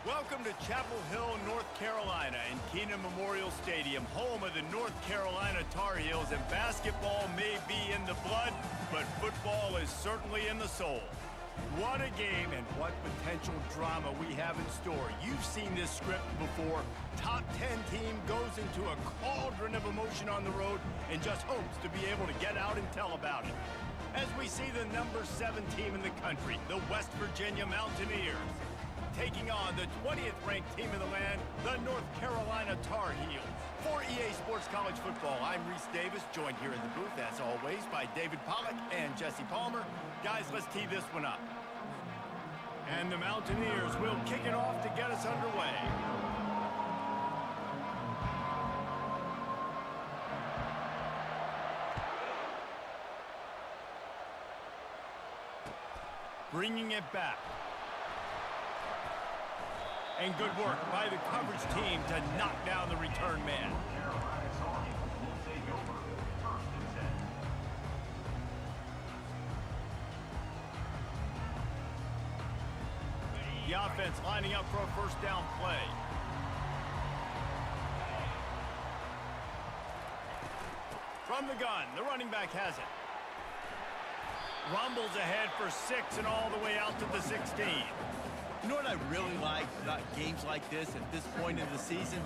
Welcome to Chapel Hill, North Carolina, and Keenan Memorial Stadium, home of the North Carolina Tar Heels. And basketball may be in the blood, but football is certainly in the soul. What a game and what potential drama we have in store. You've seen this script before. Top 10 team goes into a cauldron of emotion on the road and just hopes to be able to get out and tell about it. As we see the number 7 team in the country, the West Virginia Mountaineers, taking on the 20th ranked team in the land, the North Carolina Tar Heels. For EA Sports College Football, I'm Reese Davis, joined here in the booth, as always, by David Pollack and Jesse Palmer. Guys, let's tee this one up. And the Mountaineers will kick it off to get us underway. Bringing it back. And good work by the coverage team to knock down the return man. The offense lining up for a first down play. From the gun, the running back has it. Rumbles ahead for 6 and all the way out to the 16. You know what I really like about games like this at this point in the season?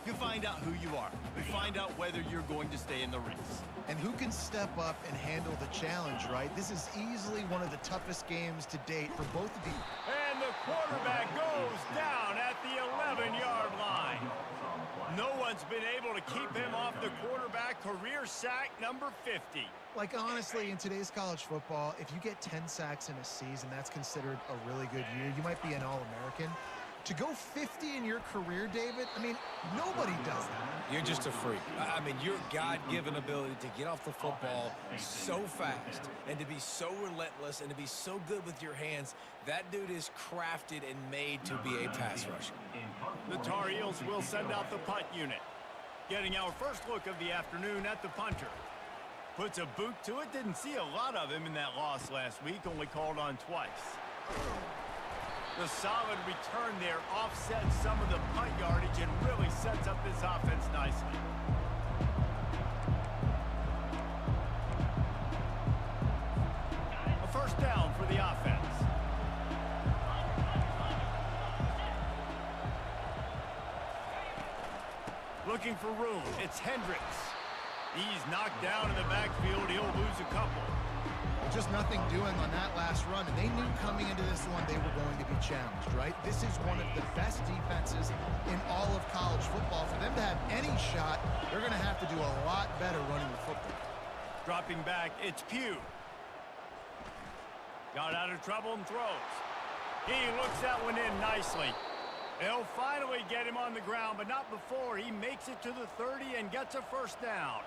You find out who you are. You find out whether you're going to stay in the race. And who can step up and handle the challenge, right? This is easily one of the toughest games to date for both of you. And the quarterback goes down at the 11-yard line. No one's been able to keep him off the quarterback. Career sack number 50. Like, honestly, in today's college football, if you get 10 sacks in a season, that's considered a really good year. You might be an All-American. To go 50 in your career, David, I mean, nobody does that. You're just a freak. I mean, your God-given ability to get off the football so fast and to be so relentless and to be so good with your hands, that dude is crafted and made to be a pass rusher. The Tar Heels will send out the punt unit. Getting our first look of the afternoon at the punter. Puts a boot to it. Didn't see a lot of him in that loss last week, only called on twice. The solid return there offsets some of the punt yardage and really sets up this offense nicely. A first down for the offense. Looking for room. It's Hendricks. He's knocked down in the backfield. He'll lose a couple. Just nothing doing on that last run, and they knew coming into this one they were going to be challenged, right? This is one of the best defenses in all of college football. For them to have any shot, they're going to have to do a lot better running the football. Dropping back, it's Pugh. Got out of trouble and throws. He looks that one in nicely. They'll finally get him on the ground, but not before he makes it to the 30 and gets a first down.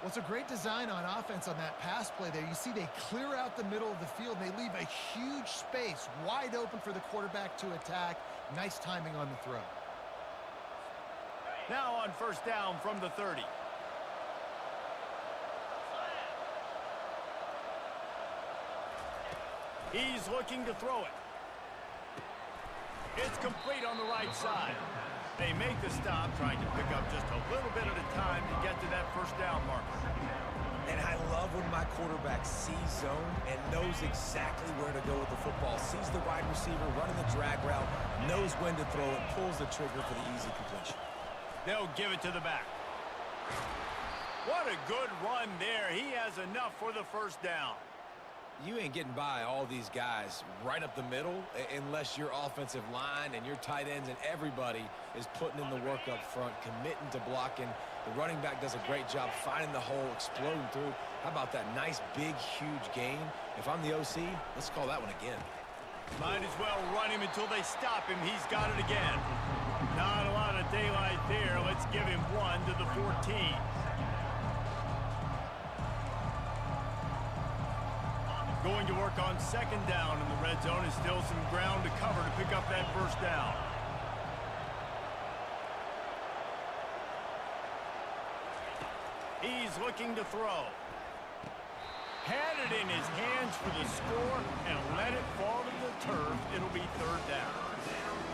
Well, it's a great design on offense on that pass play there. You see they clear out the middle of the field. They leave a huge space wide open for the quarterback to attack. Nice timing on the throw. Now on first down from the 30. He's looking to throw it. It's complete on the right side. They make the stop, trying to pick up just a little bit at a time to get to that first down marker. And I love when my quarterback sees zone and knows exactly where to go with the football. Sees the wide receiver running the drag route, knows when to throw it, pulls the trigger for the easy completion. They'll give it to the back. What a good run there. He has enough for the first down. You ain't getting by all these guys right up the middle unless your offensive line and your tight ends and everybody is putting in the work up front, committing to blocking. The running back does a great job finding the hole, exploding through. How about that nice, big, huge gain? If I'm the OC, let's call that one again. Might as well run him until they stop him. He's got it again. Not a lot of daylight there. Let's give him 1 to the 14. Going to work on second down in the red zone. Is still some ground to cover to pick up that first down. He's looking to throw. Had it in his hands for the score and let it fall to the turf. It'll be third down.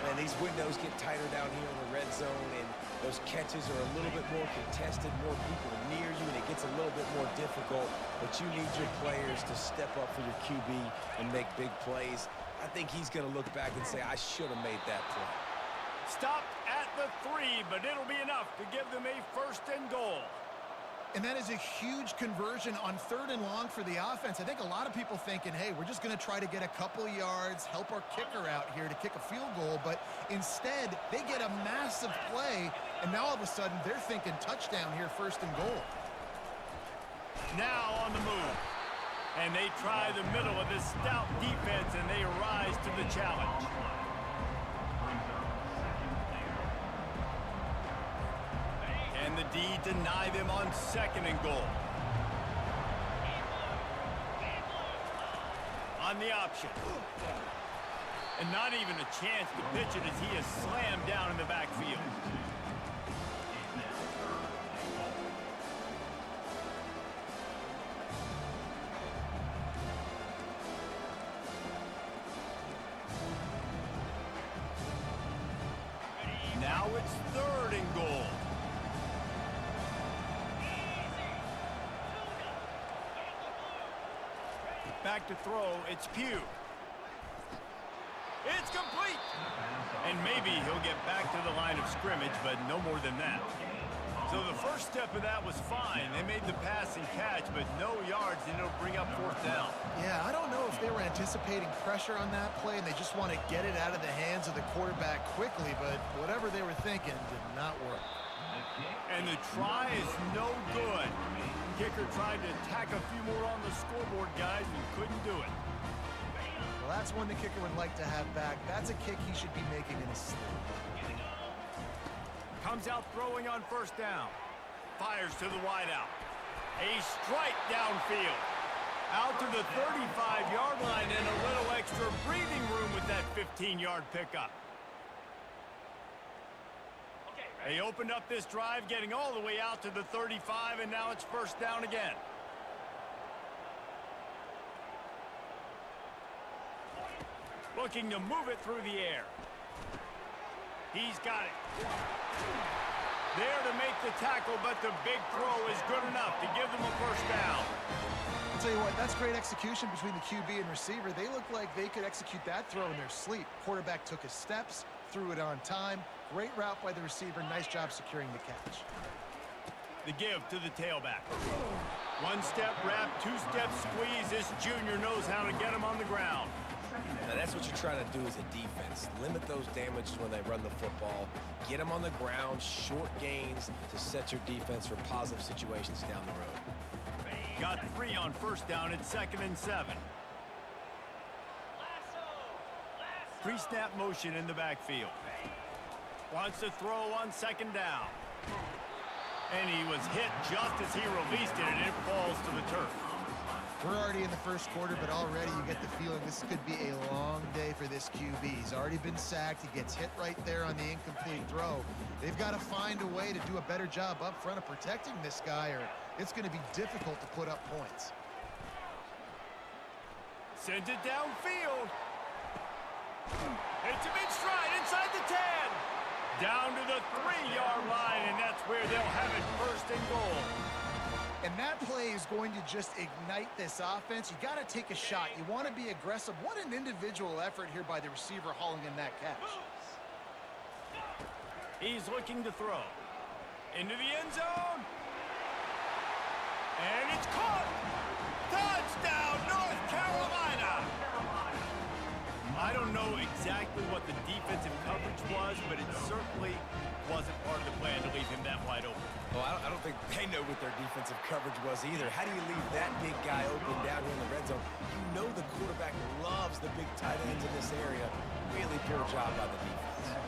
man, these windows get tighter down here in the red zone, and those catches are a little bit more contested, more people near you, and it gets a little bit more difficult. But you need your players to step up for your QB and make big plays. I think he's going to look back and say, I should have made that play. Stopped at the 3, but it'll be enough to give them a 1st and goal. And that is a huge conversion on 3rd and long for the offense. I think a lot of people thinking, hey, we're just going to try to get a couple yards, help our kicker out here to kick a field goal. But instead, they get a massive play, and now all of a sudden they're thinking touchdown here, 1st and goal. Now on the move. And they try the middle of this stout defense, and they rise to the challenge. And the D deny them on 2nd and goal. On the option. And not even a chance to pitch it as he is slammed down in the backfield. Now it's 3rd and goal. Back to throw, it's Pugh. It's complete! And maybe he'll get back to the line of scrimmage, but no more than that. So the first step of that was fine. They made the pass and catch, but no yards, and it'll bring up 4th down. Yeah, I don't know if they were anticipating pressure on that play and they just want to get it out of the hands of the quarterback quickly, but whatever they were thinking did not work. And the try is no good. Kicker tried to tack a few more on the scoreboard, guys, and couldn't do it. Well, that's one the kicker would like to have back. That's a kick he should be making in his sleep. Comes out throwing on 1st down. Fires to the wideout. A strike downfield. Out to the 35-yard line and a little extra breathing room with that 15-yard pickup. They opened up this drive, getting all the way out to the 35, and now it's 1st down again. Looking to move it through the air. He's got it. There to make the tackle, but the big throw is good enough to give them a 1st down. I'll tell you what, that's great execution between the QB and receiver. They look like they could execute that throw in their sleep. Quarterback took his steps, threw it on time. Great route by the receiver. Nice job securing the catch. The give to the tailback. 1-step wrap, 2-step squeeze. This junior knows how to get him on the ground. Now, that's what you're trying to do as a defense. Limit those damages when they run the football. Get them on the ground, short gains to set your defense for positive situations down the road. Got 3 on 1st down. It's 2nd and 7. Pre-snap motion in the backfield. Wants to throw on 2nd down. And he was hit just as he released it, and it falls to the turf. We're already in the 1st quarter, but already you get the feeling this could be a long day for this QB. He's already been sacked. He gets hit right there on the incomplete throw. They've got to find a way to do a better job up front of protecting this guy, or it's going to be difficult to put up points. Sends it downfield. It's a big stride inside the 10. Down to the 3-yard line, and that's where they'll have it 1st and goal. And that play is going to just ignite this offense. You got to take a shot. You want to be aggressive. What an individual effort here by the receiver hauling in that catch. He's looking to throw. Into the end zone. And it's caught. Touchdown, North Carolina. I don't know exactly what the defensive coverage was, but it certainly wasn't part of the plan to leave him that wide open. Well, I don't think they know what their defensive coverage was either. How do you leave that big guy open down here in the red zone? You know the quarterback loves the big tight ends in this area. Really poor job by the defense.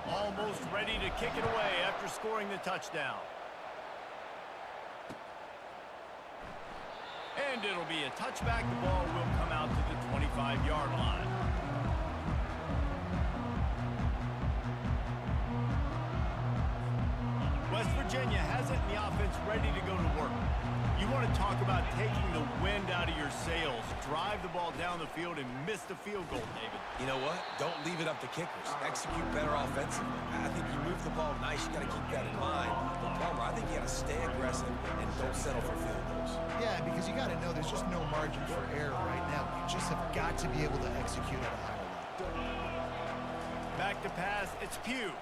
Almost ready to kick it away after scoring the touchdown. And it'll be a touchback. The ball will come out to the 25-yard line. West Virginia has it in the offense ready to go to work. You want want to talk about taking the wind out of your sails. Drive the ball down the field and miss the field goal, David. You know what? Don't leave it up to kickers. Execute better offensively. I think you move the ball nice. You got to keep that in mind. But Palmer, I think you got to stay aggressive and don't settle for field goals. Yeah, because you got to know there's just no margin for error right now. You just have got to be able to execute at a higher level. Back to pass, it's Pugh.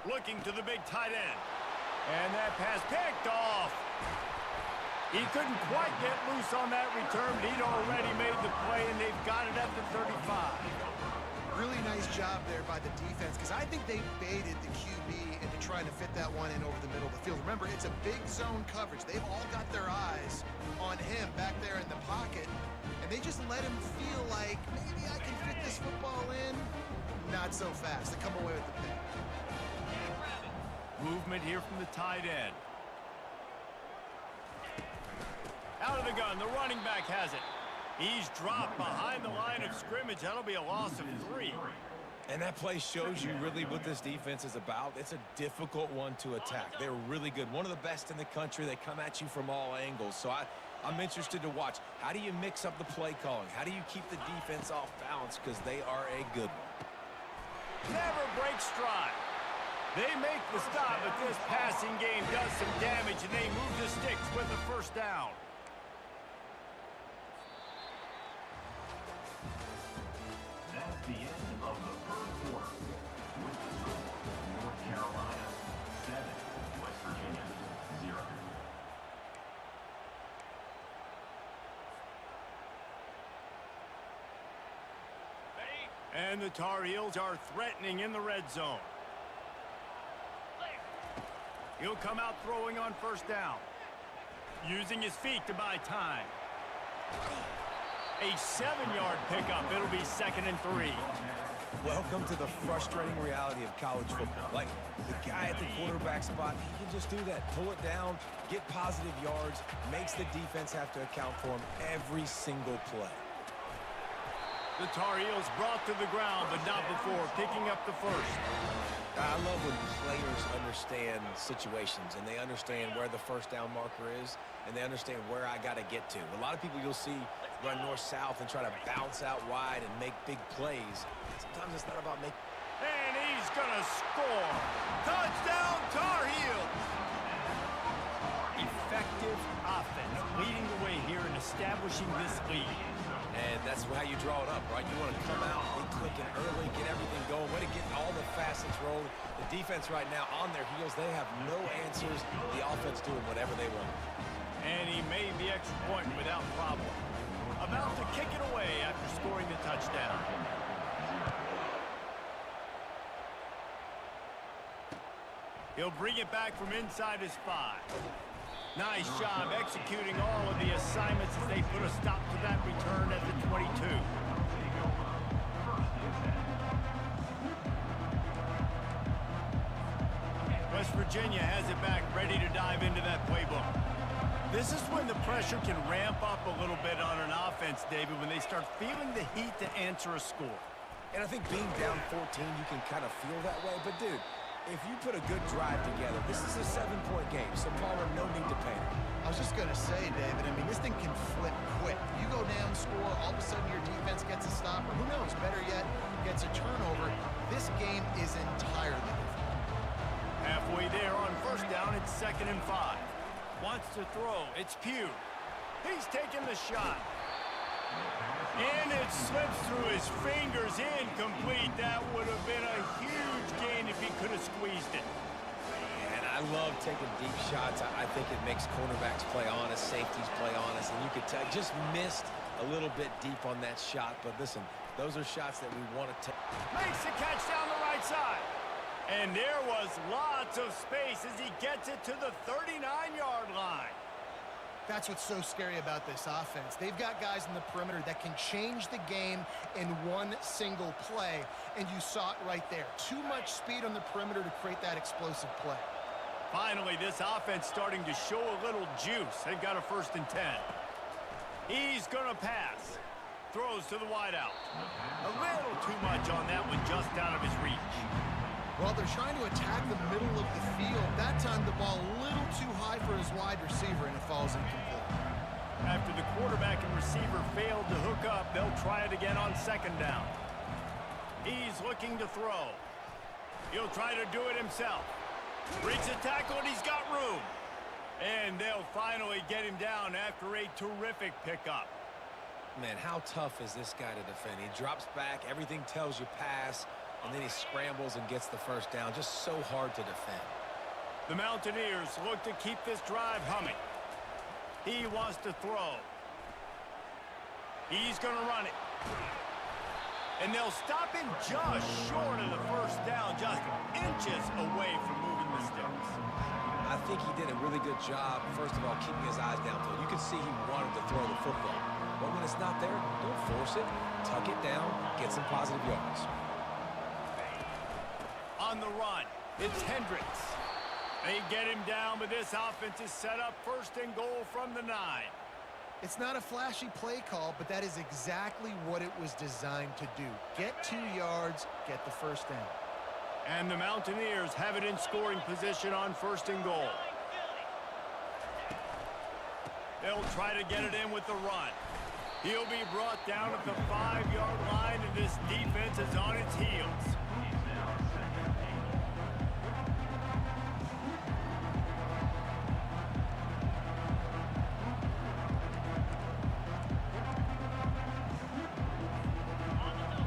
Looking to the big tight end. And that pass picked off. He couldn't quite get loose on that return, but he'd already made the play, and they've got it at the 35. Really nice job there by the defense, because I think they baited the QB into trying to fit that one in over the middle of the field. Remember, it's a big zone coverage. They've all got their eyes on him back there in the pocket, and they just let him feel like, maybe I can fit this football in. Not so fast. They come away with the pick. Movement here from the tight end. Out of the gun, the running back has it. He's dropped behind the line of scrimmage. That'll be a loss of 3. And that play shows you really what this defense is about. It's a difficult one to attack. They're really good. One of the best in the country. They come at you from all angles. So I'm interested to watch. How do you mix up the play calling? How do you keep the defense off balance? Because they are a good one. Never break stride. They make the stop, but this passing game does some damage, and they move the sticks with a first down. That's the end of the first quarter. With the score, North Carolina 7, West Virginia 0. And the Tar Heels are threatening in the red zone. He'll come out throwing on first down. Using his feet to buy time. A 7-yard pickup. It'll be 2nd and 3. Welcome to the frustrating reality of college football. Like, the guy at the quarterback spot, he can just do that. Pull it down, get positive yards, makes the defense have to account for him every single play. The Tar Heels brought to the ground, but not before picking up the first. I love when players understand situations and they understand where the first down marker is and they understand where I got to get to. A lot of people you'll see run north-south and try to bounce out wide and make big plays. Sometimes it's not about making... And he's going to score. Touchdown, Tar Heels. Effective offense leading the way here and establishing this lead. And that's how you draw it up, right? You want to come out, be clicking early, get everything going, way to get all the facets rolling. The defense right now on their heels, they have no answers. The offense doing whatever they want. And he made the extra point without problem. About to kick it away after scoring the touchdown. He'll bring it back from inside his 5. Nice job executing all of the assignments as they put a stop to that return at the 22. West Virginia has it back, ready to dive into that playbook. This is when the pressure can ramp up a little bit on an offense, David, when they start feeling the heat to answer a score. And I think being down 14, you can kind of feel that way. But, dude, if you put a good drive together, this is a 7-point game, so Palmer, no need to panic. I was just going to say, David, I mean, this thing can flip quick. You go down, score, all of a sudden your defense gets a stop, or who knows, better yet, gets a turnover. This game is entirely different. Halfway there on first down, it's 2nd and 5. Wants to throw, it's Pugh. He's taking the shot. And it slips through his fingers, incomplete. That would have been a huge gain if he could have squeezed it. And I love taking deep shots. I think it makes cornerbacks play honest, safeties play honest, and you could tell just missed a little bit deep on that shot. But listen, those are shots that we want to take. Makes the catch down the right side. And there was lots of space as he gets it to the 39-yard line. That's what's so scary about this offense. They've got guys in the perimeter that can change the game in one single play, and you saw it right there. Too much speed on the perimeter to create that explosive play. Finally, this offense starting to show a little juice. They've got a 1st and 10. He's going to pass. Throws to the wideout. A little too much on that one, just out of his reach. Well, they're trying to attack the middle of the field. That time, the ball a little too high for his wide receiver, and it falls incomplete. After the quarterback and receiver failed to hook up, they'll try it again on second down. He's looking to throw. He'll try to do it himself. Breaks a tackle, and he's got room. And they'll finally get him down after a terrific pickup. Man, how tough is this guy to defend? He drops back, everything tells you pass, and then he scrambles and gets the first down. Just so hard to defend. The Mountaineers look to keep this drive humming. He wants to throw. He's going to run it. And they'll stop him just short of the first down, just inches away from moving the sticks. I think he did a really good job, first of all, keeping his eyes downfield. You could see he wanted to throw the football. But when it's not there, don't force it. Tuck it down, get some positive yards. On the run, it's Hendricks. They get him down, but this offense is set up first and goal from the 9. It's not a flashy play call, but that is exactly what it was designed to do. Get 2 yards, get the first down. And the Mountaineers have it in scoring position on first and goal. They'll try to get it in with the run. He'll be brought down at the 5-yard line, and this defense is on its heels.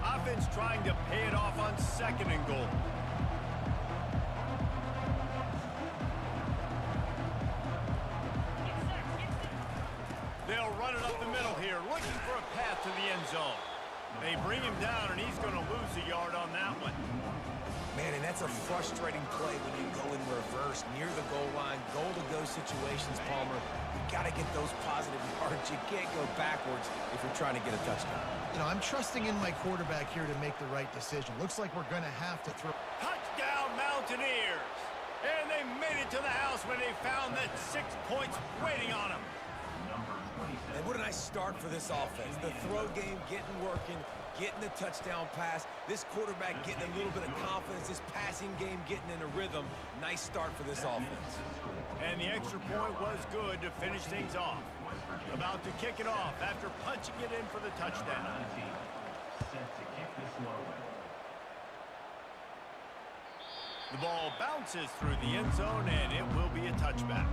Offense trying to pay it off on second and goal. They'll run it up the middle here, looking for a path to the end zone. They bring him down, and he's going to lose a yard on that one. Man, and that's a frustrating play when you go in reverse near the goal line, goal-to-go situations, Palmer. You got to get those positive yards. You can't go backwards if you're trying to get a touchdown. You know, I'm trusting in my quarterback here to make the right decision. Looks like we're going to have to throw. Touchdown, Mountaineers! And they made it to the house when they found that 6 points waiting on them. And what a nice start for this offense. The throw game getting working, getting the touchdown pass. This quarterback getting a little bit of confidence. This passing game getting in a rhythm. Nice start for this offense. And the extra point was good to finish things off. About to kick it off after punching it in for the touchdown. The ball bounces through the end zone, and it will be a touchback.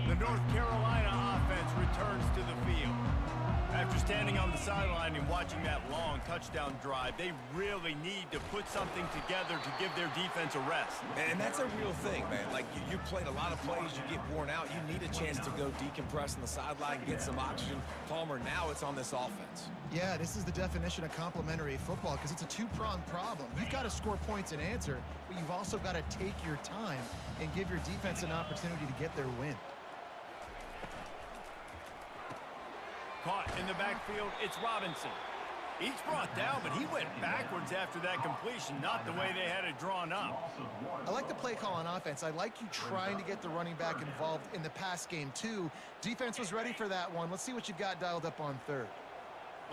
The North Carolina offense returns to the field. After standing on the sideline and watching that long touchdown drive, they really need to put something together to give their defense a rest. And that's a real thing, man. Like, you played a lot of plays, you get worn out. You need a chance to go decompress on the sideline, get some oxygen. Palmer, now it's on this offense. Yeah, this is the definition of complementary football because it's a two-pronged problem. You've got to score points and answer, but you've also got to take your time and give your defense an opportunity to get their win. Caught in the backfield, it's Robinson. He's brought down, but he went backwards after that completion, not the way they had it drawn up. I like the play call on offense. I like you trying to get the running back involved in the pass game, too. Defense was ready for that one. Let's see what you've got dialed up on third.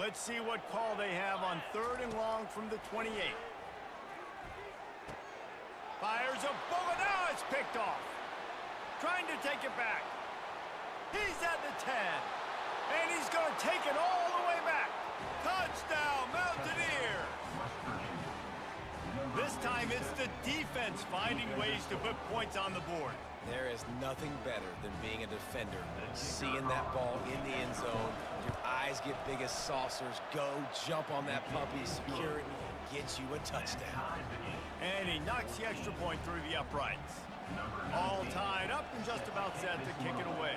Let's see what call they have on third and long from the 28. Fires a bullet. Now it's picked off. Trying to take it back. He's at the 10. And he's going to take it all the way back. Touchdown, Mountaineers! This time it's the defense finding ways to put points on the board. There is nothing better than being a defender. Seeing that ball in the end zone, your eyes get big as saucers. Go, jump on that puppy, secure it, gets you a touchdown. And he knocks the extra point through the uprights. All tied up and just about set to kick it away.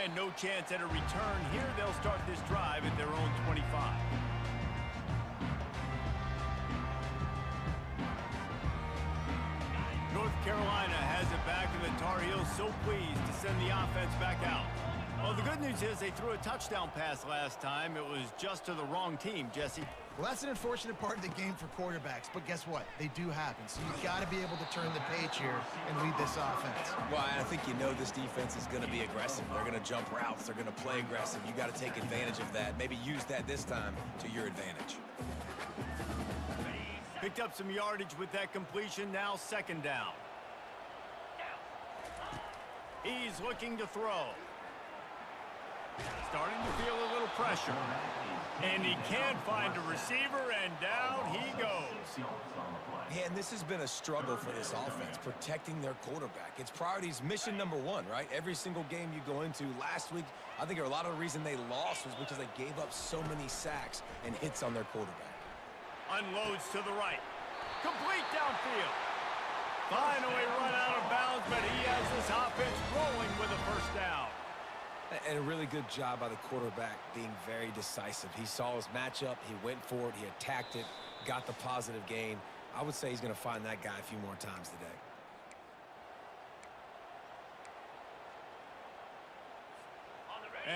And no chance at a return here. They'll start this drive at their own 25. North Carolina has it back, and the Tar Heels so pleased to send the offense back out. Well, the good news is they threw a touchdown pass last time. It was just to the wrong team, Jesse. Well, that's an unfortunate part of the game for quarterbacks, but guess what? They do happen. So you've got to be able to turn the page here and lead this offense. Well, I think you know this defense is going to be aggressive. They're going to jump routes. They're going to play aggressive. You got to take advantage of that. Maybe use that this time to your advantage. Picked up some yardage with that completion. Now second down. He's looking to throw. Starting to feel a little pressure. And he can't find a receiver, and down he goes. Yeah, and this has been a struggle for this offense, protecting their quarterback. It's priorities, mission number one, right? Every single game you go into. Last week, I think a lot of the reason they lost was because they gave up so many sacks and hits on their quarterback. Unloads to the right. Complete downfield. Finally run out of bounds, but he has this offense rolling with a first down. And a really good job by the quarterback being very decisive. He saw his matchup, he went for it, he attacked it, got the positive gain. I would say he's going to find that guy a few more times today.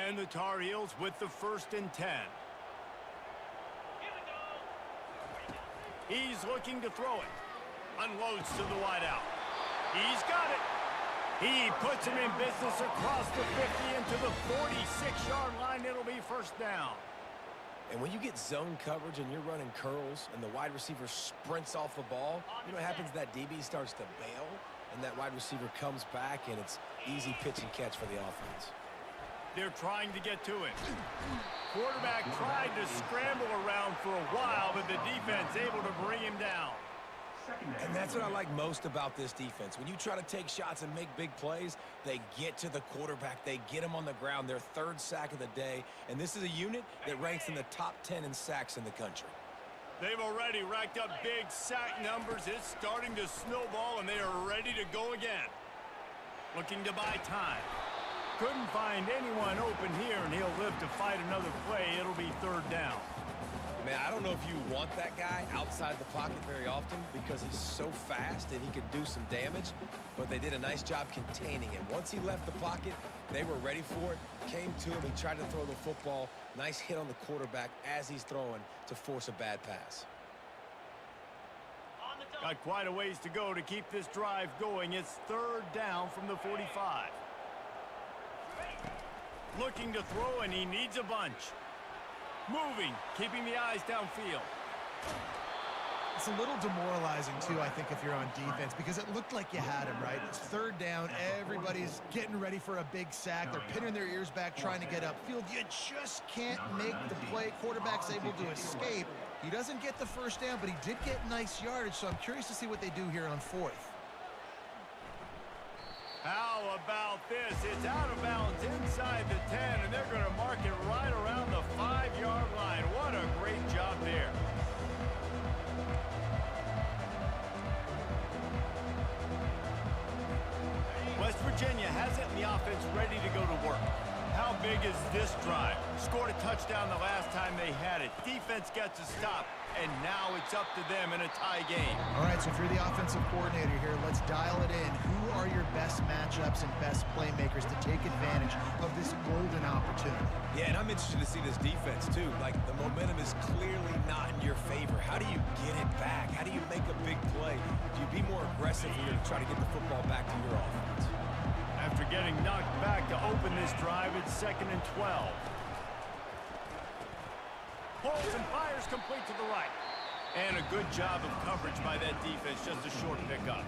And the Tar Heels with the 1st and 10. He's looking to throw it. Unloads to the wideout. He's got it. He puts him in business across the 50 into the 46-yard line. It'll be first down. And when you get zone coverage and you're running curls and the wide receiver sprints off the ball, you know what happens? That DB starts to bail, and that wide receiver comes back, and it's easy pitch and catch for the offense. They're trying to get to it. Quarterback tried to scramble around for a while, but the defense able to bring him down. And that's what I like most about this defense. When you try to take shots and make big plays, they get to the quarterback. They get him on the ground, their 3rd sack of the day. And this is a unit that ranks in the top 10 in sacks in the country. They've already racked up big sack numbers. It's starting to snowball, and they are ready to go again. Looking to buy time. Couldn't find anyone open here, and he'll live to fight another play. It'll be 3rd down. Man, I don't know if you want that guy outside the pocket very often because he's so fast and he can do some damage, but they did a nice job containing him. Once he left the pocket, they were ready for it, came to him, he tried to throw the football. Nice hit on the quarterback as he's throwing to force a bad pass. Got quite a ways to go to keep this drive going. It's 3rd down from the 45. Looking to throw, and he needs a bunch. Moving, keeping the eyes downfield. It's a little demoralizing, too, I think, if you're on defense, because it looked like you had him, right? It's 3rd down. Everybody's getting ready for a big sack. They're pinning their ears back, trying to get upfield. You just can't make the play. Quarterback's able to escape. He doesn't get the first down, but he did get nice yardage, so I'm curious to see what they do here on 4th. How about this? It's out of bounds inside the 10, and they're going to mark it right around the 5-yard line. What a great job there. West Virginia has it, and the offense ready to go to work. How big is this drive? Scored a touchdown the last time they had it. Defense gets a stop, and now it's up to them in a tie game. All right, so if you're the offensive coordinator here, let's dial it in. Who are your best matchups and best playmakers to take advantage of this golden opportunity? Yeah, and I'm interested to see this defense, too. Like, the momentum is clearly not in your favor. How do you get it back? How do you make a big play? Do you be more aggressive here to try to get the football back to your offense? After getting knocked back to open this drive, it's 2nd and 12. Pulls and fires complete to the right. And a good job of coverage by that defense, just a short pickup.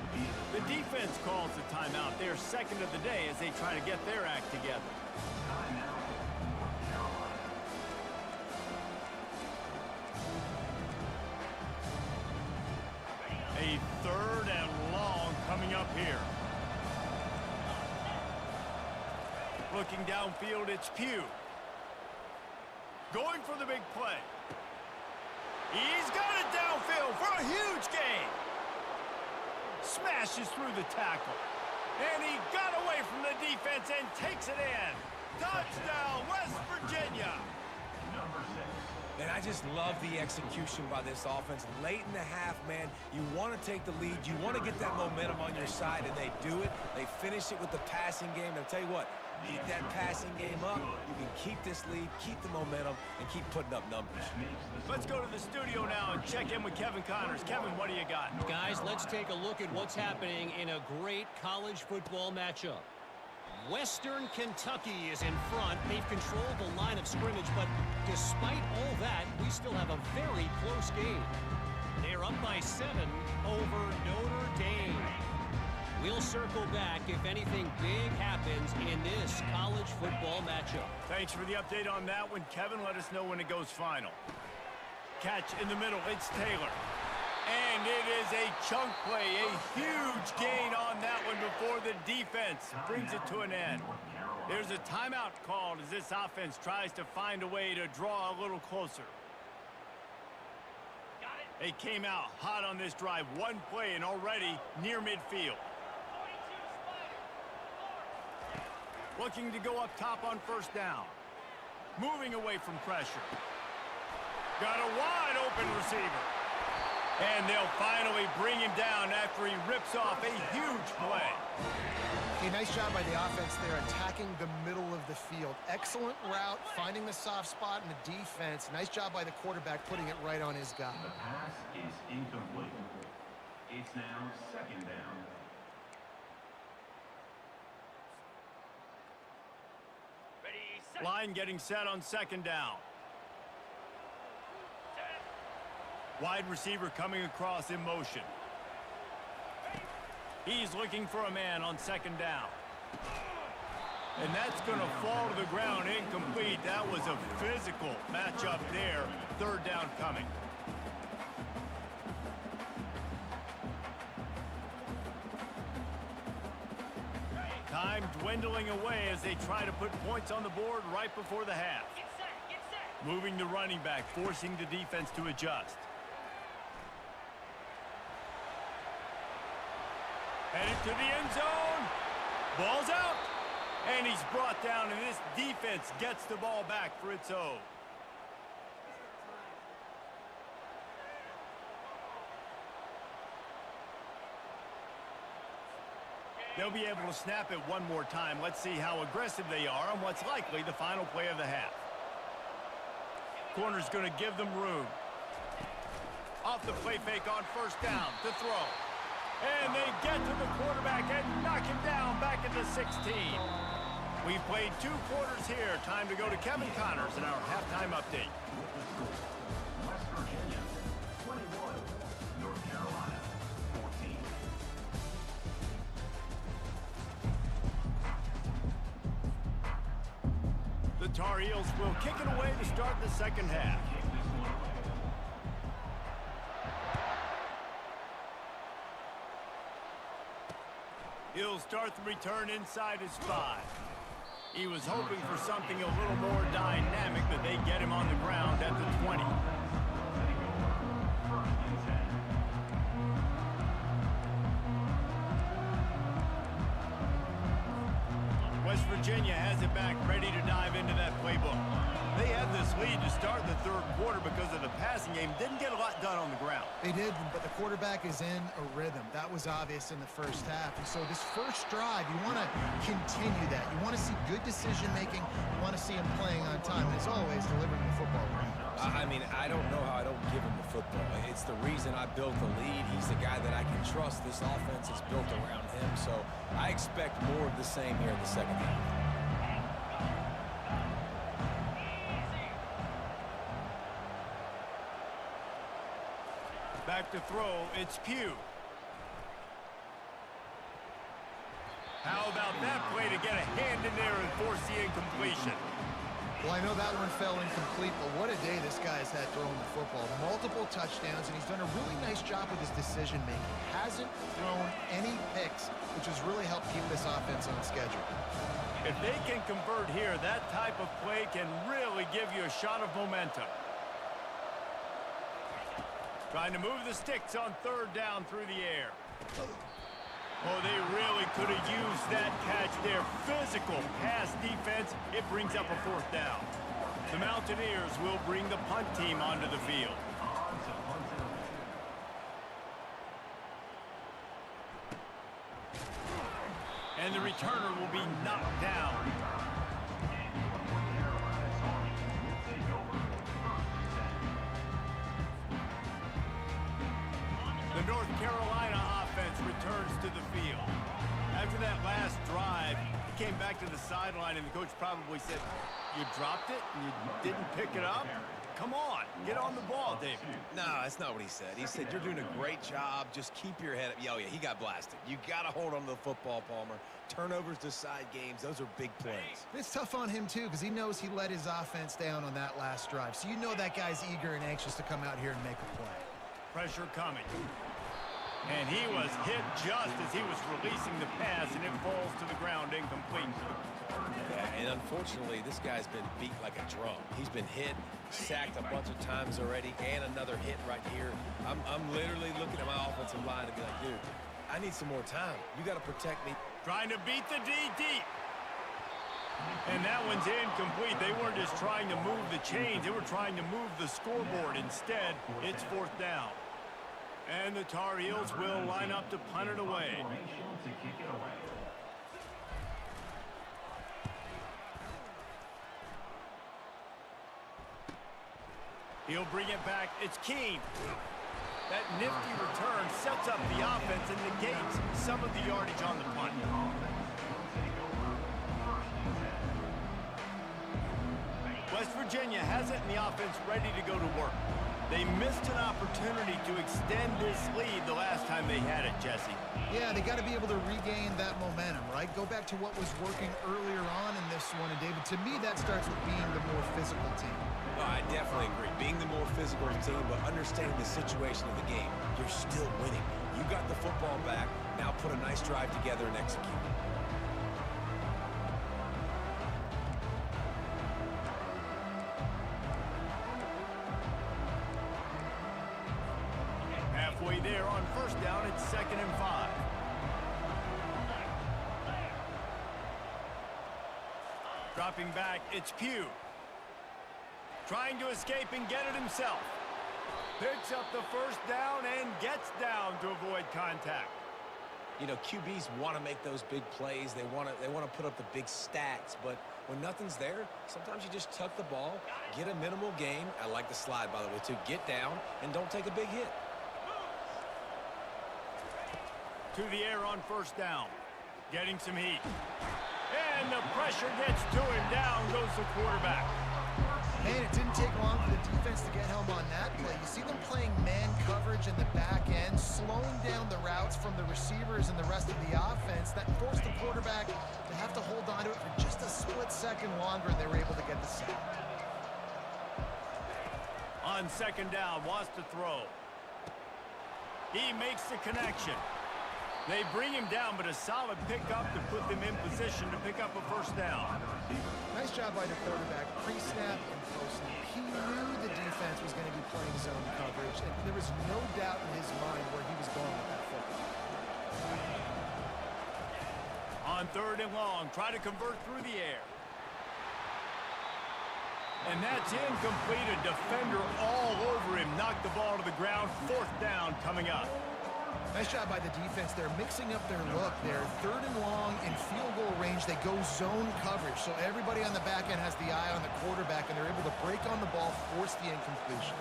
The defense calls the timeout. They're 2nd of the day as they try to get their act together. A 3rd and long coming up here. Looking downfield, it's Pugh. Going for the big play. He's got it downfield for a huge gain. Smashes through the tackle. And he got away from the defense and takes it in. Touchdown, West Virginia. And I just love the execution by this offense. Late in the half, man, you want to take the lead. You want to get that momentum on your side, and they do it. They finish it with the passing game. And I'll tell you what, Keep that passing game up. You can keep this lead, keep the momentum, and keep putting up numbers. Let's go to the studio now and check in with Kevin Connors. Kevin, what do you got? Guys, let's take a look at what's happening in a great college football matchup. Western Kentucky is in front. They've controlled the line of scrimmage, but despite all that, we still have a very close game. They're up by 7 over Notre Dame. We'll circle back if anything big happens in this college football matchup. Thanks for the update on that one, Kevin. Let us know when it goes final. Catch in the middle. It's Taylor. And it is a chunk play. A huge gain on that one before the defense brings it to an end. There's a timeout called as this offense tries to find a way to draw a little closer. They came out hot on this drive. One play and already near midfield. Looking to go up top on first down. Moving away from pressure. Got a wide open receiver. And they'll finally bring him down after he rips off a huge play. A nice job by the offense there, attacking the middle of the field. Excellent route, finding the soft spot in the defense. Nice job by the quarterback, putting it right on his guy. The pass is incomplete. It's now second down. Line getting set on second down. Wide receiver coming across in motion. He's looking for a man on second down. And that's going to fall to the ground incomplete. That was a physical matchup there. Third down coming. Time dwindling away as they try to put points on the board right before the half. Moving the running back, forcing the defense to adjust. Headed to the end zone. Ball's out. And he's brought down, and this defense gets the ball back for its own. They'll be able to snap it one more time. Let's see how aggressive they are on what's likely the final play of the half. Corner's going to give them room. Off the play fake on first down to throw. And they get to the quarterback and knock him down back at the 16. We've played 2 quarters here. Time to go to Kevin Connors in our halftime update. West Virginia, 21. North Carolina, 14. The Tar Heels will kick it away to start the second half. He'll start the return inside his 5. He was hoping for something a little more dynamic, but they get him on the ground at the 20. West Virginia has it back, ready to dive into that playbook. They had this lead to start the third quarter because of the passing game. Didn't get a lot done on the ground. They did, but the quarterback is in a rhythm. That was obvious in the first half. And so this first drive, you want to continue that. You want to see good decision-making. You want to see him playing on time. And as always, delivering the football. I mean, I don't know how I don't give him the football. It's the reason I built the lead. He's the guy that I can trust. This offense is built around him. So I expect more of the same here in the second half. Back to throw, it's Pugh. How about that play to get a hand in there and force the incompletion? Well, I know that one fell incomplete, but what a day this guy's had throwing the football. Multiple touchdowns, and he's done a really nice job with his decision-making. Hasn't thrown any picks, which has really helped keep this offense on schedule. If they can convert here, that type of play can really give you a shot of momentum. Trying to move the sticks on third down through the air. Oh, they really could have used that catch there. Physical pass defense. It brings up a fourth down. The Mountaineers will bring the punt team onto the field. And the returner will be knocked down. returns to the field. After that last drive, he came back to the sideline, and the coach probably said, "You dropped it and you didn't pick it up? Come on, get on the ball, David." No, that's not what he said. He said, "You're doing a great job. Just keep your head up." Oh, yeah, he got blasted. You got to hold on to the football, Palmer. Turnovers decide games. Those are big plays. It's tough on him, too, because he knows he let his offense down on that last drive. So you know that guy's eager and anxious to come out here and make a play. Pressure coming. And he was hit just as he was releasing the pass, and it falls to the ground incomplete. Yeah, and unfortunately, this guy's been beat like a drum. He's been hit, sacked a bunch of times already, and another hit right here. I'm literally looking at my offensive line and be like, dude, I need some more time. You got to protect me. Trying to beat the D deep. And that one's incomplete. They weren't just trying to move the chains. They were trying to move the scoreboard. Instead, it's 4th down. And the Tar Heels will line up to punt it away. To kick it away. He'll bring it back. It's Keene. That nifty return sets up the offense and negates some of the yardage on the punt. West Virginia has it, and the offense ready to go to work. They missed an opportunity to extend this lead the last time they had it, Jesse. Yeah, they got to be able to regain that momentum, right? Go back to what was working earlier on in this one. And, David, to me, that starts with being the more physical team. Oh, I definitely agree. Being the more physical team, but understanding the situation of the game. You're still winning. You got the football back. Now put a nice drive together and execute. Halfway there on 1st down, it's 2nd and 5. Dropping back, it's Pugh. Trying to escape and get it himself. Picks up the 1st down and gets down to avoid contact. You know, QBs want to make those big plays. They want to put up the big stats, but when nothing's there, sometimes you just tuck the ball, get a minimal gain. I like the slide, by the way, too. Get down and don't take a big hit. To the air on 1st down. Getting some heat. And the pressure gets to him. Down goes the quarterback. Man, it didn't take long for the defense to get home on that play. You see them playing man coverage in the back end, slowing down the routes from the receivers and the rest of the offense. That forced the quarterback to have to hold on to it for just a split second longer, and they were able to get the sack. On 2nd down, wants to throw. He makes the connection. They bring him down, but a solid pickup to put them in position to pick up a 1st down. Nice job by the quarterback, pre-snap and post-snap. He knew the defense was going to be playing zone coverage, and there was no doubt in his mind where he was going with that football. On 3rd and long, try to convert through the air. And that's incomplete. A defender all over him. Knocked the ball to the ground. 4th down coming up. Nice job by the defense. They're mixing up their look there. 3rd and long in field goal range. They go zone coverage. So everybody on the back end has the eye on the quarterback, and they're able to break on the ball, force the incompletion.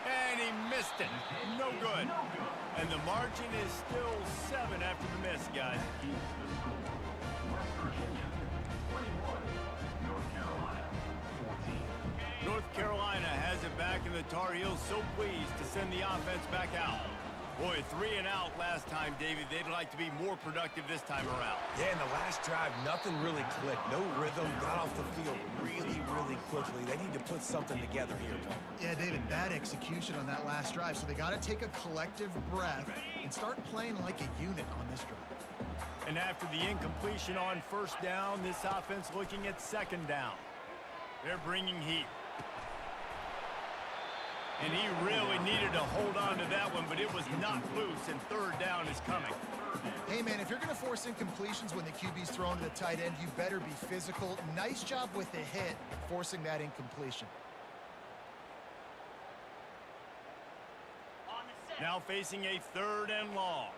And he missed it. No good. And the margin is still 7 after the miss, guys. West Virginia, 21. North Carolina, 14. North Carolina has it back, and the Tar Heels so pleased to send the offense back out. Boy, 3 and out last time, David. They'd like to be more productive this time around. Yeah, in the last drive, nothing really clicked. No rhythm, got off the field really, really quickly. They need to put something together here, Tom. Yeah, David, bad execution on that last drive. So they got to take a collective breath and start playing like a unit on this drive. And after the incompletion on 1st down, this offense looking at 2nd down. They're bringing heat. And he really needed to hold on to that one, but it was knocked loose, and 3rd down is coming. Hey, man, if you're going to force incompletions when the QB's thrown to the tight end, you better be physical. Nice job with the hit, forcing that incompletion. Now facing a 3rd and long.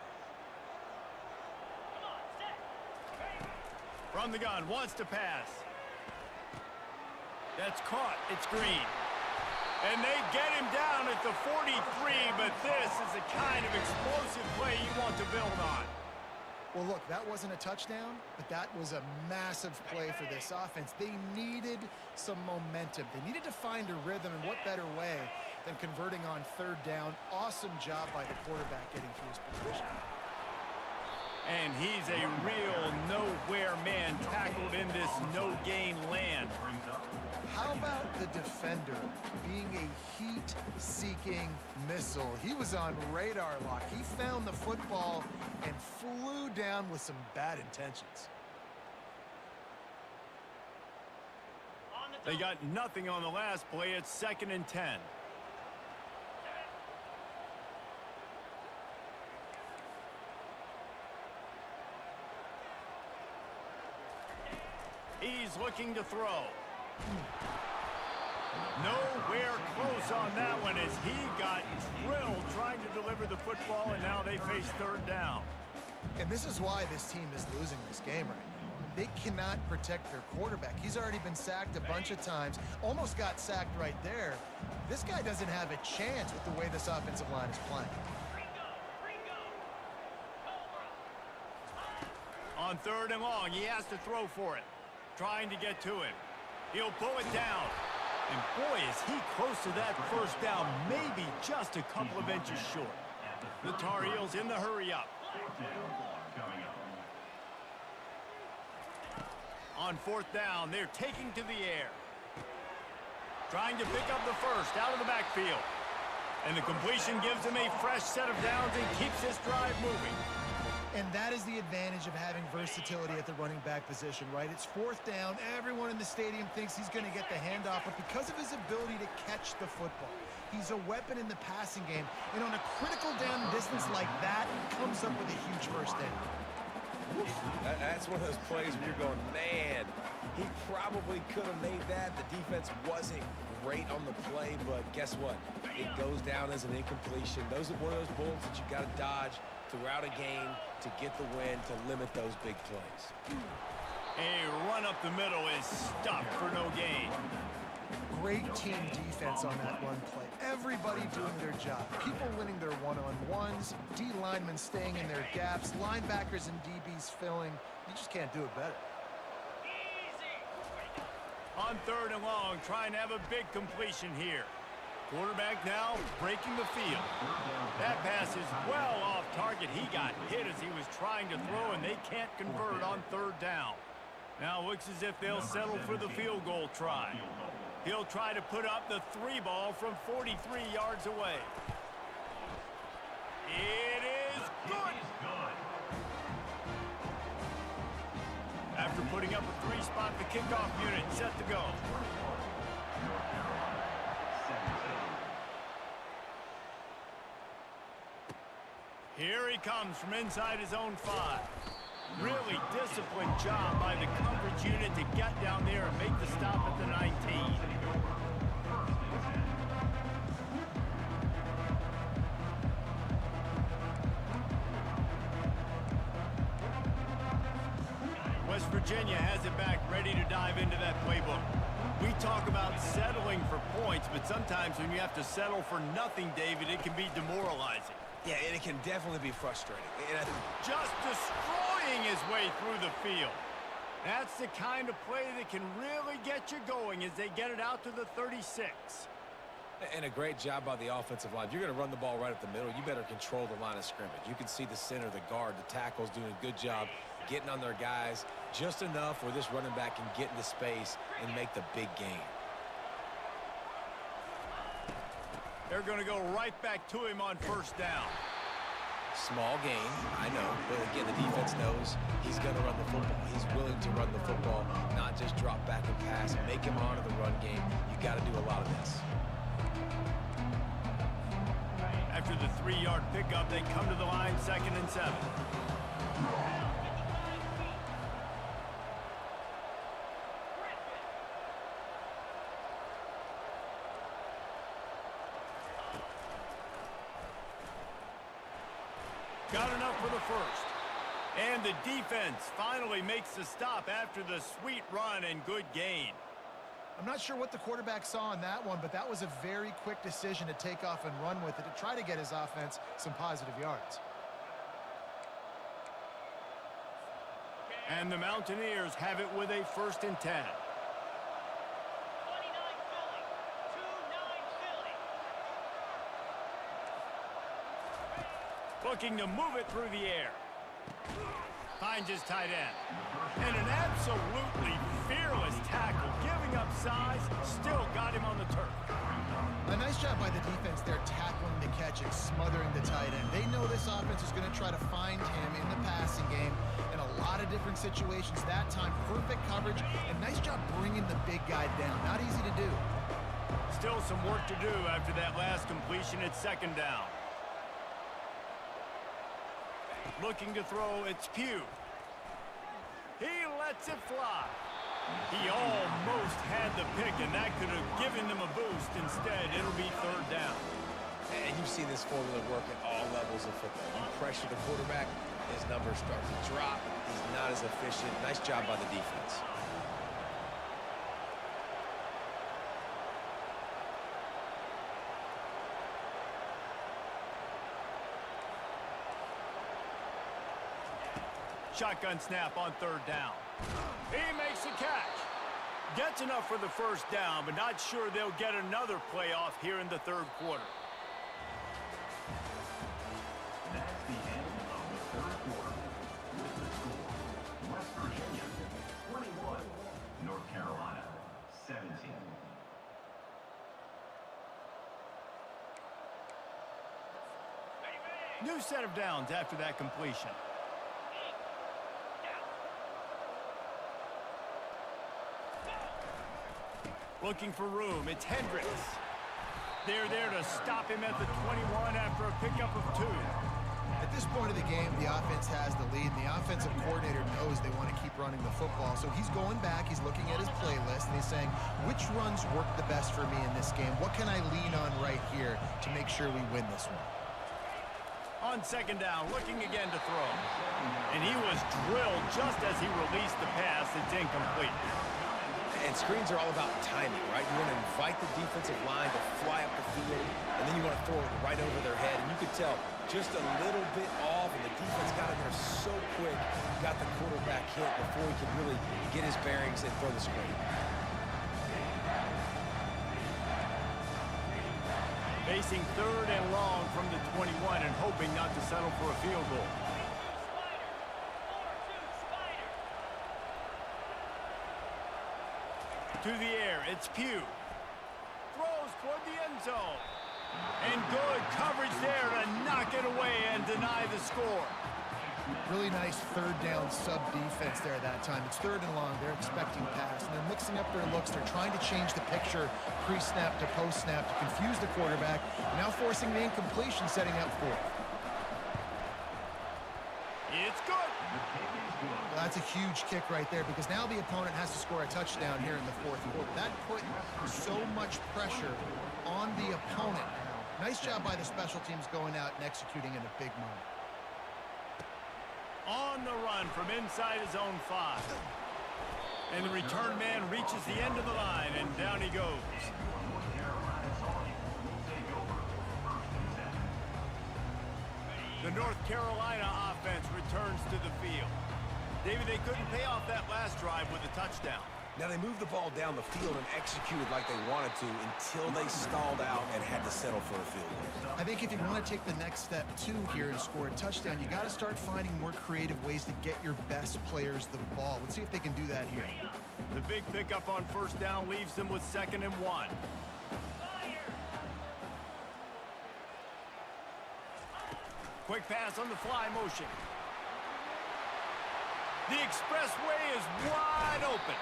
From the gun, wants to pass. That's caught. It's Green. And they get him down at the 43, but this is the kind of explosive play you want to build on. Well, look, that wasn't a touchdown, but that was a massive play for this offense. They needed some momentum. They needed to find a rhythm, and what better way than converting on third down. Awesome job by the quarterback getting through his position. And he's a real nowhere man tackled in this no-gain land. How about the defender being a heat-seeking missile? He was on radar lock. He found the football and flew down with some bad intentions. They got nothing on the last play. It's 2nd and 10. He's looking to throw. Nowhere close on that one as he got drilled trying to deliver the football, and now they face third down. And this is why this team is losing this game right now. They cannot protect their quarterback. He's already been sacked a bunch of times, almost got sacked right there. This guy doesn't have a chance with the way this offensive line is playing. On 3rd and long, he has to throw for it. Trying to get to him. He'll pull it down. And boy, is he close to that first down, maybe just a couple of inches short. The Tar Heels in the hurry up. On 4th down, they're taking to the air. Trying to pick up the first out of the backfield. And the completion gives him a fresh set of downs and keeps this drive moving. And that is the advantage of having versatility at the running back position, right? It's 4th down. Everyone in the stadium thinks he's going to get the handoff, but because of his ability to catch the football, he's a weapon in the passing game. And on a critical down distance like that, comes up with a huge first down. That's one of those plays where you're going, man, he probably could have made that. The defense wasn't great on the play, but guess what? It goes down as an incompletion. Those are one of those bullets that you got to dodge throughout a game to get the win, to limit those big plays. A run up the middle is stopped for no gain. Great team defense on that run play. Everybody doing their job. People winning their one-on-ones, D linemen staying in their gaps, linebackers and DBs filling. You just can't do it better. On 3rd and long, trying to have a big completion here. Quarterback now breaking the field. That pass is well off target. He got hit as he was trying to throw, and they can't convert on 3rd down. Now looks as if they'll settle for the field goal try. He'll try to put up the 3 ball from 43 yards away. It is good. After putting up a 3-spot, the kickoff unit set to go. Here he comes from inside his own 5. Really disciplined job by the coverage unit to get down there and make the stop at the 19. West Virginia has it back, ready to dive into that playbook. We talk about settling for points, but sometimes when you have to settle for nothing, David, it can be demoralizing. Yeah, and it can definitely be frustrating. Just destroying his way through the field. That's the kind of play that can really get you going as they get it out to the 36. And a great job by the offensive line. If you're going to run the ball right up the middle, you better control the line of scrimmage. You can see the center, the guard, the tackles doing a good job getting on their guys just enough where this running back can get into space and make the big game. They're going to go right back to him on 1st down. Small game, I know, but again, the defense knows he's going to run the football. He's willing to run the football, not just drop back and pass, make him honor the run game. You got to do a lot of this. After the 3-yard pickup, they come to the line, 2nd and 7. Got enough for the first. And the defense finally makes the stop after the sweet run and good gain. I'm not sure what the quarterback saw in that one, but that was a very quick decision to take off and run with it to try to get his offense some positive yards. And the Mountaineers have it with a 1st and 10. Looking to move it through the air. Finds his tight end. And an absolutely fearless tackle, giving up size, still got him on the turf. A nice job by the defense there tackling the catch and smothering the tight end. They know this offense is going to try to find him in the passing game in a lot of different situations. That time, perfect coverage, and nice job bringing the big guy down. Not easy to do. Still some work to do after that last completion at 2nd down. Looking to throw, it's Pugh. He lets it fly. He almost had the pick, and that could have given them a boost. Instead, it'll be 3rd down. And you've seen this formula work at all levels of football. You pressure the quarterback, his numbers start to drop. He's not as efficient. Nice job by the defense. Shotgun snap on 3rd down. He makes a catch. Gets enough for the 1st down, but not sure they'll get another playoff here in the 3rd quarter. That's the end of the 3rd quarter. With the score, West Virginia 21, North Carolina 17. New set of downs after that completion. Looking for room, it's Hendricks. They're there to stop him at the 21 after a pickup of 2. At this point of the game, the offense has the lead, and the offensive coordinator knows they want to keep running the football. So he's going back, he's looking at his playlist, and he's saying, which runs work the best for me in this game? What can I lean on right here to make sure we win this one? On 2nd down, looking again to throw. And he was drilled just as he released the pass. It's incomplete. And screens are all about timing, right? You want to invite the defensive line to fly up the field, and then you want to throw it right over their head. And you could tell just a little bit off, and the defense got in there so quick, got the quarterback hit before he could really get his bearings and throw the screen. Facing 3rd and long from the 21 and hoping not to settle for a field goal. To the air, it's Pugh. Throws toward the end zone. And good coverage there to knock it away and deny the score. Really nice 3rd down sub-defense there that time. It's 3rd and long. They're expecting pass, and they're mixing up their looks. They're trying to change the picture pre-snap to post-snap to confuse the quarterback, now forcing the incompletion, setting up 4th. It's good. Well, that's a huge kick right there because now the opponent has to score a touchdown here in the 4th quarter. That put so much pressure on the opponent. Nice job by the special teams going out and executing in a big moment. On the run from inside his own 5. And the return man reaches the end of the line, and down he goes. The North Carolina offense returns to the field. David, they couldn't pay off that last drive with a touchdown. Now, they moved the ball down the field and executed like they wanted to until they stalled out and had to settle for a field goal. I think if you want to take the next step, too, here and score a touchdown, you got to start finding more creative ways to get your best players the ball. Let's see if they can do that here. The big pickup on 1st down leaves them with 2nd and 1. Quick pass on the fly motion. The expressway is wide open.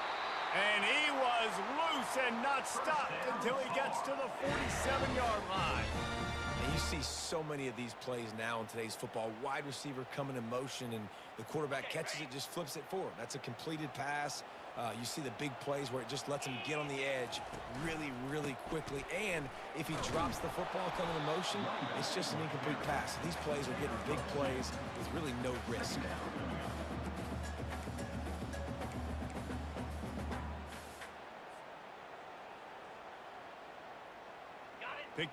And he was loose and not stopped until he gets to the 47-yard line. And you see so many of these plays now in today's football. Wide receiver coming in motion, and the quarterback catches it, just flips it forward. That's a completed pass. You see the big plays where it just lets him get on the edge really, really quickly. And if he drops the football coming in motion, it's just an incomplete pass. These plays are getting big plays with really no risk.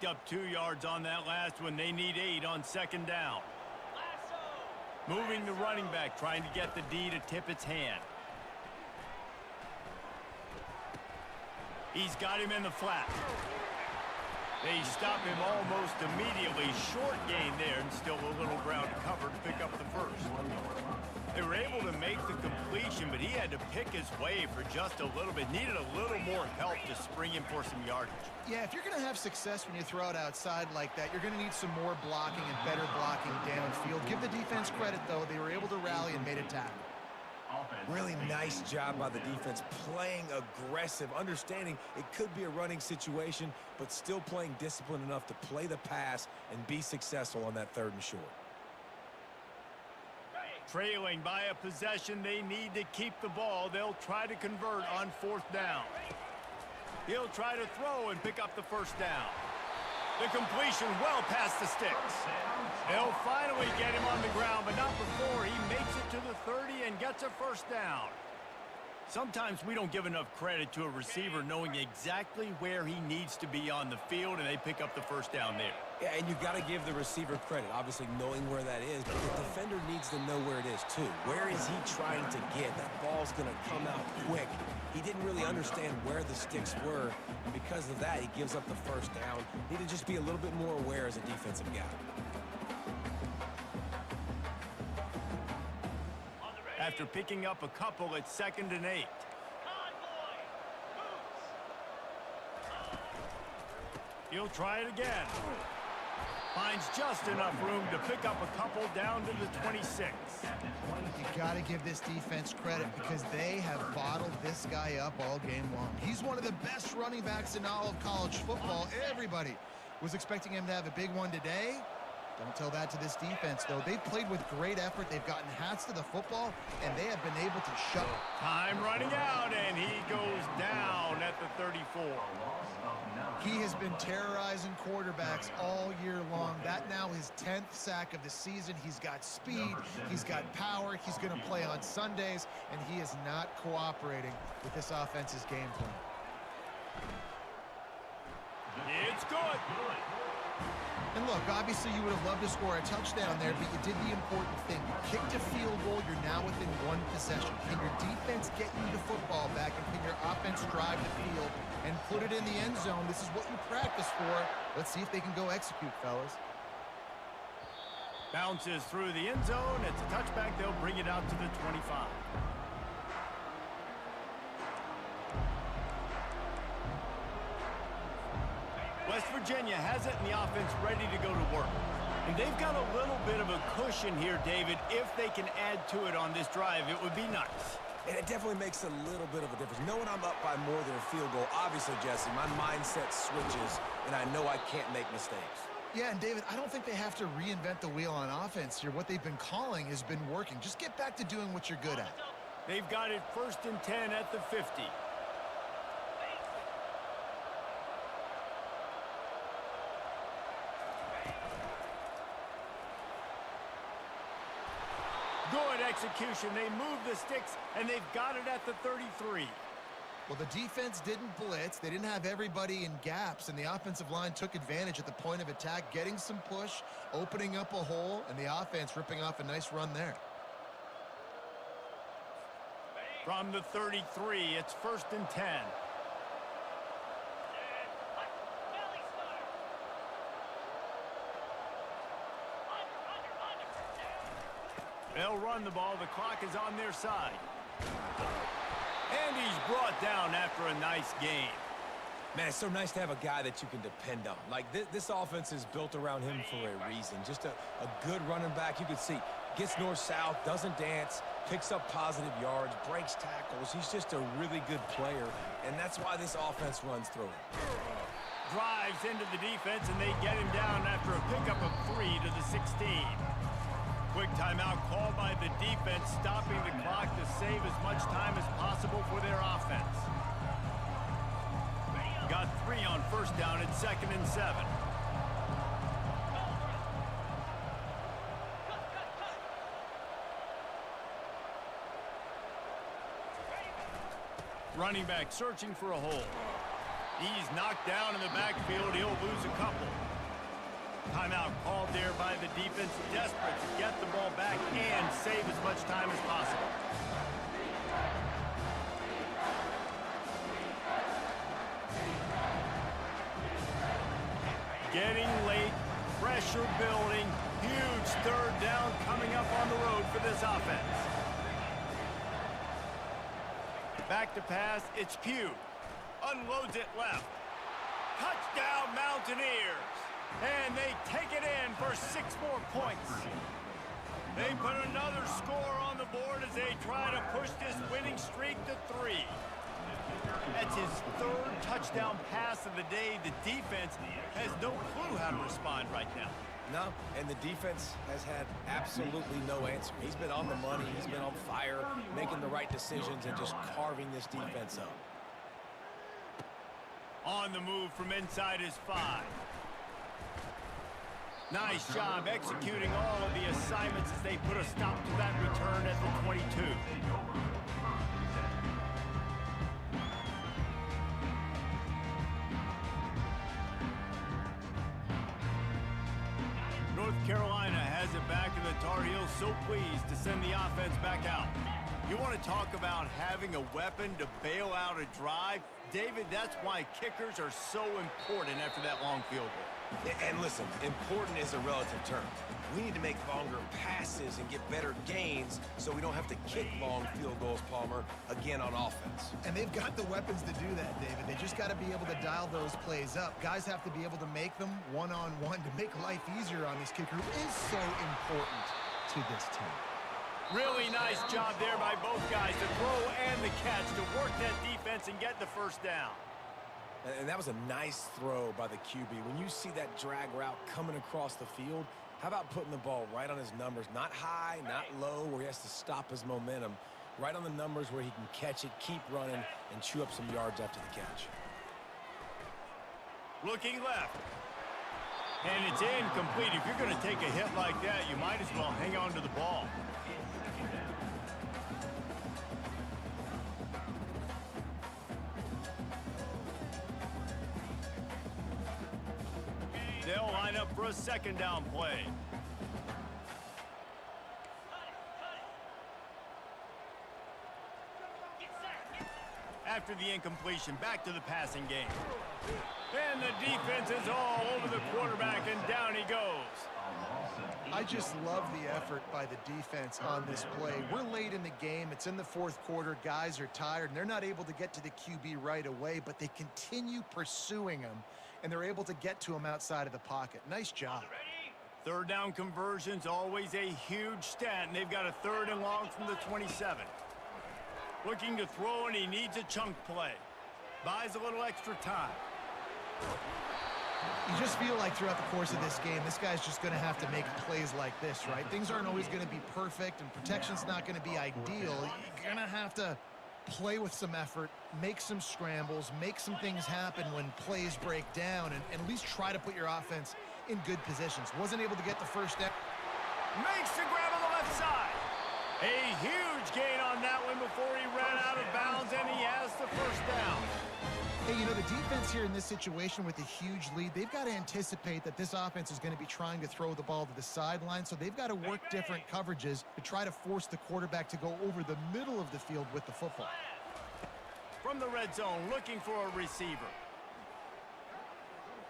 Picked up 2 yards on that last one. They need 8 on second down. Moving the running back, trying to get the D to tip its hand. He's got him in the flat. They stop him almost immediately. Short gain there, and still a little ground to cover to pick up the first. They were able to make the completion, but he had to pick his way for just a little bit. Needed a little more help to spring him for some yardage. Yeah, if you're going to have success when you throw it outside like that, you're going to need some more blocking and better blocking downfield. Give the defense credit, though. They were able to rally and made a tackle. Really nice job by the defense, playing aggressive, understanding it could be a running situation, but still playing disciplined enough to play the pass and be successful on that 3rd and short. Trailing by a possession, they need to keep the ball. They'll try to convert on 4th down. He'll try to throw and pick up the first down. The completion well past the sticks. They'll finally get him on the ground, but not before he makes it to the 30 and gets a first down. Sometimes we don't give enough credit to a receiver knowing exactly where he needs to be on the field, and they pick up the first down there. Yeah, and you got to give the receiver credit, obviously knowing where that is, but the defender needs to know where it is too. Where is he trying to get? That ball's going to come out quick. He didn't really understand where the sticks were, and because of that, he gives up the first down. Need to just be a little bit more aware as a defensive guy. After picking up a couple, it's 2nd and 8. He'll try it again. Finds just enough room to pick up a couple down to the 26. You got to give this defense credit because they have bottled this guy up all game long. He's one of the best running backs in all of college football. Everybody was expecting him to have a big one today. Don't tell that to this defense, though. They've played with great effort. They've gotten hats to the football, and they have been able to shut it. Time running out, and he goes down at the 34. He has been terrorizing quarterbacks all year long. That now his 10th sack of the season. He's got speed. He's got power. He's going to play on Sundays, and he is not cooperating with this offense's game plan. It's good. And look, obviously you would have loved to score a touchdown there, but you did the important thing. You kicked a field goal, you're now within 1 possession. Can your defense get you the football back, and can your offense drive the field and put it in the end zone? This is what you practice for. Let's see if they can go execute, fellas. Bounces through the end zone. It's a touchback. They'll bring it out to the 25. West Virginia has it, and the offense ready to go to work. And they've got a little bit of a cushion here, David. If they can add to it on this drive, it would be nice. And it definitely makes a little bit of a difference. Knowing I'm up by more than a field goal, obviously, Jesse, my mindset switches, and I know I can't make mistakes. Yeah, and David, I don't think they have to reinvent the wheel on offense here. What they've been calling has been working. Just get back to doing what you're good at. They've got it 1st and 10 at the 50. Good execution. They move the sticks, and they've got it at the 33. Well, the defense didn't blitz. They didn't have everybody in gaps, and the offensive line took advantage at the point of attack, getting some push, opening up a hole, and the offense ripping off a nice run there. From the 33, it's 1st and 10. They'll run the ball. The clock is on their side. And he's brought down after a nice gain. Man, it's so nice to have a guy that you can depend on. Like, this offense is built around him for a reason. Just a good running back. You can see, gets north-south, doesn't dance, picks up positive yards, breaks tackles. He's just a really good player, and that's why this offense runs through him. Drives into the defense, and they get him down after a pickup of 3 to the 16. Quick timeout called by the defense, stopping the clock to save as much time as possible for their offense. Got 3 on 1st down at 2nd and 7. Running back searching for a hole. He's knocked down in the backfield. He'll lose a couple. Timeout called there by the defense, desperate to get the ball back and save as much time as possible. Getting late, pressure building, huge third down coming up on the road for this offense. Back to pass, it's Pugh. Unloads it left. Touchdown Mountaineers. And they take it in for 6 more points. They put another score on the board as they try to push this winning streak to 3. That's his 3rd touchdown pass of the day. The defense has no clue how to respond right now. No, and the defense has had absolutely no answer. He's been on the money. He's been on fire, making the right decisions and just carving this defense up. On the move from inside his 5. Nice job executing all of the assignments as they put a stop to that return at the 22. North Carolina has it back, and the Tar Heels so pleased to send the offense back out. You want to talk about having a weapon to bail out a drive? David, that's why kickers are so important after that long field goal. And listen, important is a relative term. We need to make longer passes and get better gains so we don't have to kick long field goals, Palmer, again on offense. And they've got the weapons to do that, David. They just got to be able to dial those plays up. Guys have to be able to make them one-on-one to make life easier on this kicker, who is so important to this team. Really nice job there by both guys to throw and the catch to work that defense and get the first down. And that was a nice throw by the QB. When you see that drag route coming across the field, how about putting the ball right on his numbers? Not high, not low, where he has to stop his momentum. Right on the numbers where he can catch it, keep running, and chew up some yards after the catch. Looking left. And it's incomplete. If you're going to take a hit like that, you might as well hang on to the ball. They'll line up for a 2nd down play. After the incompletion, back to the passing game. And the defense is all over the quarterback, and down he goes. I just love the effort by the defense on this play. We're late in the game. It's in the 4th quarter. Guys are tired, and they're not able to get to the QB right away, but they continue pursuing him, and they're able to get to him outside of the pocket. Nice job. 3rd down conversion's always a huge stat, and they've got a 3rd and long from the 27. Looking to throw, and he needs a chunk play. Buys a little extra time. You just feel like throughout the course of this game, this guy's just going to have to make plays like this, right? Things aren't always going to be perfect, and protection's not going to be ideal. You're going to have to play with some effort, make some scrambles, make some things happen when plays break down, and at least try to put your offense in good positions. Wasn't able to get the 1st down. Makes the grab on the left side. A huge gain on that one before he ran out of bounds, and he has the 1st down. Hey, you know, the defense here in this situation with a huge lead, they've got to anticipate that this offense is going to be trying to throw the ball to the sideline, so they've got to work different coverages to try to force the quarterback to go over the middle of the field with the football. From the red zone, looking for a receiver.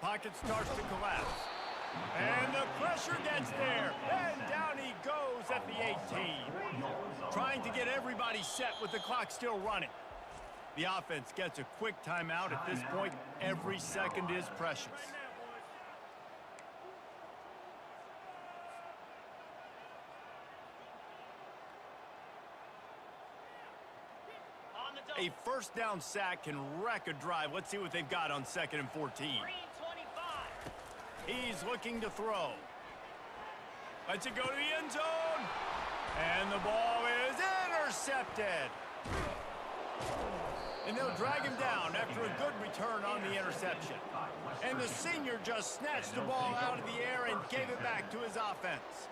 Pocket starts to collapse. And the pressure gets there, and down he goes at the 18. Trying to get everybody set with the clock still running. The offense gets a quick timeout. At this point, every second is precious. A 1st down sack can wreck a drive. Let's see what they've got on 2nd and 14. He's looking to throw. Lets it go to the end zone. And the ball is intercepted. And they'll drag him down after a good return on the interception. And the senior just snatched the ball out of the air and gave it back to his offense.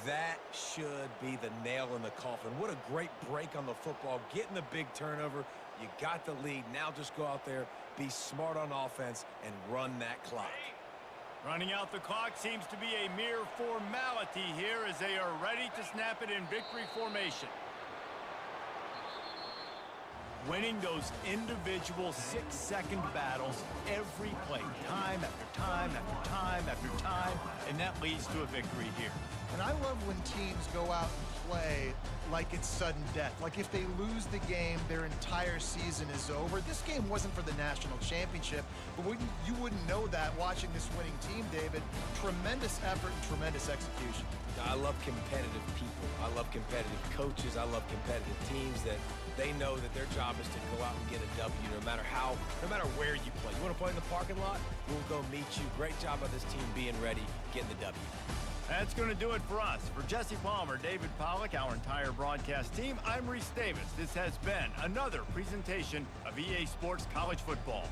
That should be the nail in the coffin. What a great break on the football. Getting the big turnover. You got the lead. Now just go out there, be smart on offense, and run that clock. Running out the clock seems to be a mere formality here as they are ready to snap it in victory formation. Winning those individual 6-second battles every play, time after time after time after time, and that leads to a victory here. And I love when teams go out and play like it's sudden death. Like if they lose the game, their entire season is over. This game wasn't for the national championship, but you wouldn't know that watching this winning team, David. Tremendous effort and tremendous execution. I love competitive people. I love competitive coaches. I love competitive teams that they know that their job is to go out and get a W no matter where you play. You want to play in the parking lot? We'll go meet you. Great job by this team being ready, getting the W. That's going to do it for us. For Jesse Palmer, David Pollack, our entire broadcast team, I'm Reese Davis. This has been another presentation of EA Sports College Football.